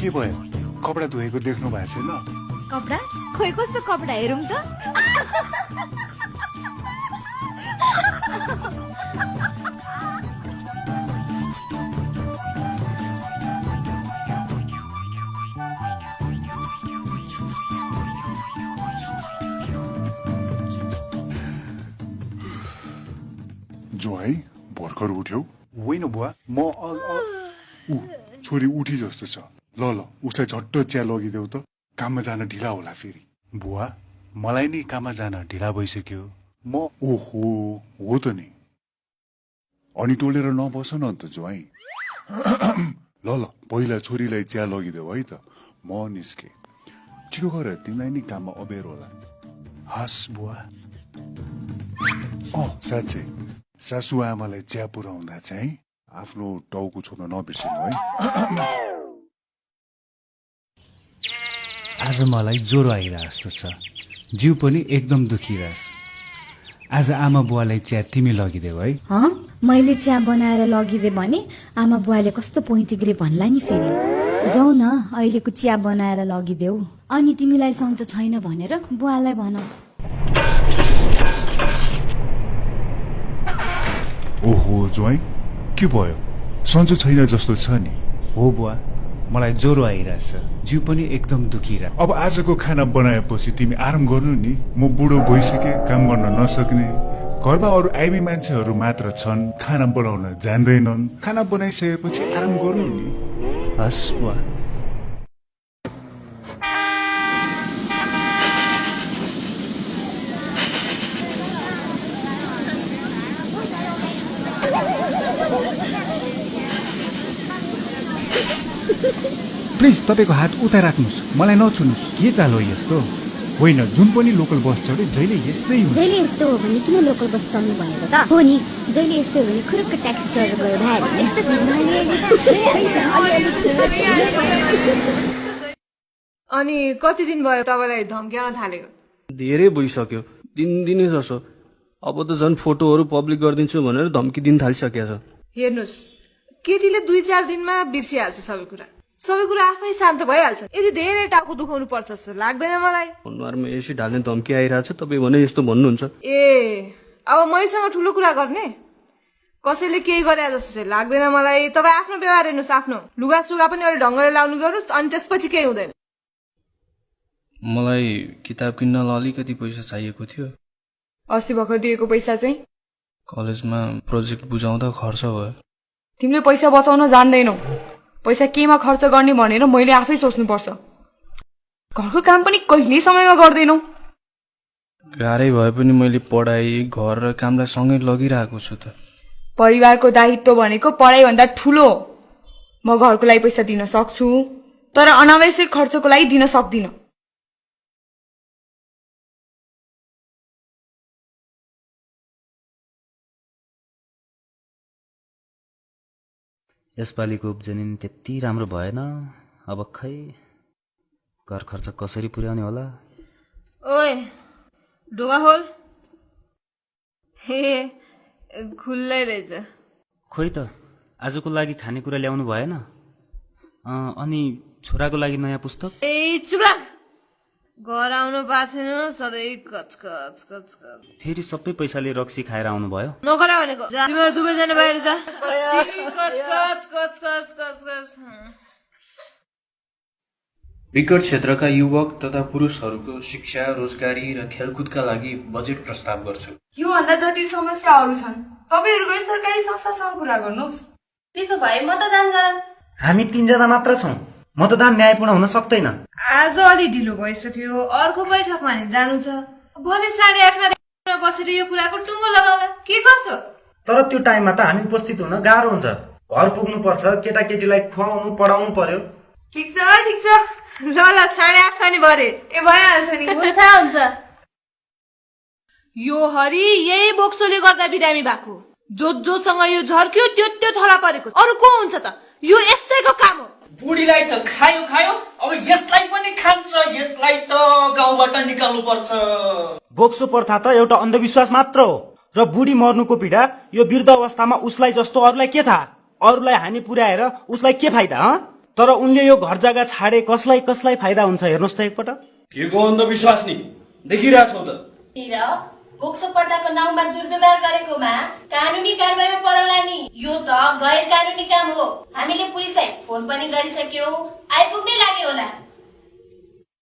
के भयो कपडा धोएको देख्नु भएको छैन कपडा खोइ कस्तो कपडा हेरौँ त ज्वाई भर्खर उठ्यौ होइन बुवा म छोरी उठी जस्तो छ ल उसलाई झट्ट चिया लगिदेऊ त काममा जान ढिला होला फेरि बुवा मलाई नि काममा जान ढिला भइसक्यो म ओहो हो त नि अनि टोलेर नबस न अन्त ज्वाई ल पहिला छोरीलाई चिया लगिदेऊ है त म निस्के छिटो गर तिमीलाई नि काममा अबेर होला हस् बुवा साँच्चै सासु आमालाई चिया पुर्याउँदा चाहिँ आफ्नो टाउको छोड्न नबिर्सिनु है आज मलाई ज्वरो आइरहेको जस्तो छ जिउ पनि एकदम दुखिरहेछ आज आमा बुवालाई चिया तिमी लगिदेऊ है मैले चिया बनाएर लगिदे भने आमा बुवाले कस्तो पोइन्टिग्रे भन्ला नि फेरि जाऊ न अहिलेको चिया बनाएर लगिदेऊ अनि तिमीलाई सन्चो छैन भनेर बुवालाई भन ओहो ज्वाई के भयो सन्चो छैन जस्तो छ नि हो बुवा मलाई ज्वरो आइरहेछ जिउ पनि एकदम दुखिरहेछ अब आजको खाना बनाएपछि तिमी आराम गर्नु नि म बुढो भइसके काम गर्न नसक्ने घरमा अरू आइबी मान्छेहरू मात्र छन् खाना बनाउन जान्दैनन् खाना बनाइसकेपछि आराम गर्नु नि हस् बुवा प्लिज तपाईँको हात उता राख्नुहोस् मलाई नछुनुहोस् के चाल हो यस्तो होइन जुन पनि लोकल बस चढे जहिले यस्तै हुन्छ जहिले यस्तो हो भने किन लोकल बस चढ्नु भएको त हो नि जहिले यस्तो हो भने खुरुक्क ट्याक्सी चढेर गयो अनि कति दिन भयो तपाईँलाई धम्क्याउन थालेको धेरै भइसक्यो दिनै जसो अब त झन् फोटोहरू पब्लिक गरिदिन्छु भनेर धम्की दिन थालिसकेको छ हेर्नुहोस् केटीले 2-4 दिनमा बिर्सिहाल्छ सबै कुरा आफै शान्त भइहाल्छ यदि धेरै टाउको दुखाउनु पर्छ जस्तो लाग्दैन मलाई अनुहारमा यसै ढाल्ने धम्की आइरहेछ तपाईँ भने यस्तो भन्नुहुन्छ अब मैसँग ठुलो कुरा गर्ने कसैले केही गरे जस्तो चाहिँ लाग्दैन मलाई तपाईँ आफ्नो व्यवहार हेर्नुहोस् आफ्नो लुगा सुगा पनि अलिक ढङ्गले लाउनु गर्नुहोस् अनि त्यसपछि केही हुँदैन मलाई किताब किन्नलाई अलिकति पैसा चाहिएको थियो अस्ति भर्खर दिएको पैसा चाहिँ कलेजमा प्रोजेक्ट बुझाउँदा खर्च भयो तिमीले पैसा बचाउन जान्दैनौ पैसा केमा खर्च गर्ने भनेर मैले आफै सोच्नुपर्छ घरको काम पनि कहिल्यै समयमा गर्दैनौ गाह्रै भए पनि मैले पढाइ घर र कामलाई सँगै लगिरहेको छु त परिवारको दायित्व भनेको पढाइभन्दा ठुलो म घरको लागि पैसा दिन सक्छु तर अनावश्यक खर्चको लागि दिन सक्दिन यसपालिको उब्जनी त्यति राम्रो भएन अब खै घर खर्च कसरी पुर्याउने होला ओए ढोका खोल हे खुल्लै रहेछ खोइ त आजको लागि खानेकुरा ल्याउनु भएन अनि छोराको लागि नयाँ पुस्तक चुप घर आउनु पाएको छैन सधैँ कचकच कचकच फेरि सबै पैसाले रक्सी खाएर आउनु भयो नगरा भनेको तिमीहरू दुवैजना बाहिर जा कचकच कचकच कचकच विकट क्षेत्रका युवक तथा पुरुषहरूको शिक्षा रोजगारी र खेलकुदका लागि बजेट प्रस्ताव गर्छु योभन्दा जटिल समस्याहरू छन् तपाईँहरू गैर सरकारी संस्थासँग कुरा गर्नुहोस् त्यसो भए मतदान गर हामी 3 जना मात्र छौं मतदान न्यायपूर्ण हुन सक्दैन आज अलि ढिलो भइसक्यो अर्को बैठकमा नि जानु छ भोलि 8:30 बसेर यो कुराको टुङ्गो लगाउला के कसो तर त्यो टाइममा त हामी उपस्थित हुन गाह्रो हुन्छ घर पुग्नु पर्छ केटाकेटीलाई खुवाउनु पढाउनु पर्यो ठीक छ ल 8:30 पनि भरे भइहाल्छ नि हुन्छ यो हरि यही बोक्सोले गर्दा बिरामी भएको जोसँग यो झर्क्यो त्यो थला परेको अरू को हुन्छ त यो यसैको काम हो बुढीलाई त खायो अब यसलाई पनि खान्छ यसलाई त गाउँबाट निकाल्नु पर्छ बोक्सो प्रथा त एउटा अन्धविश्वास मात्र हो र बुढी मर्नुको पीडा यो वृद्ध अवस्थामा उसलाई जस्तो अरूलाई के थाहा अरूलाई हानि पुर्याएर उसलाई के फाइदा तर उनले यो घर जग्गा छाडे कसलाई फाइदा हुन्छ हेर्नुहोस् त एकपटक के को अन्धविश्वास नि देखिरहेछौ त बोक्सो प्रथाको नाउँमा दुर्व्यवहार गरेकोमा कानुनी कारबाहीमा परौला नि यो त गैर कानुनी काम हो हामीले पुलिसलाई फोन पनि गरिसक्यौ आइपुग्नै लाग्यो होला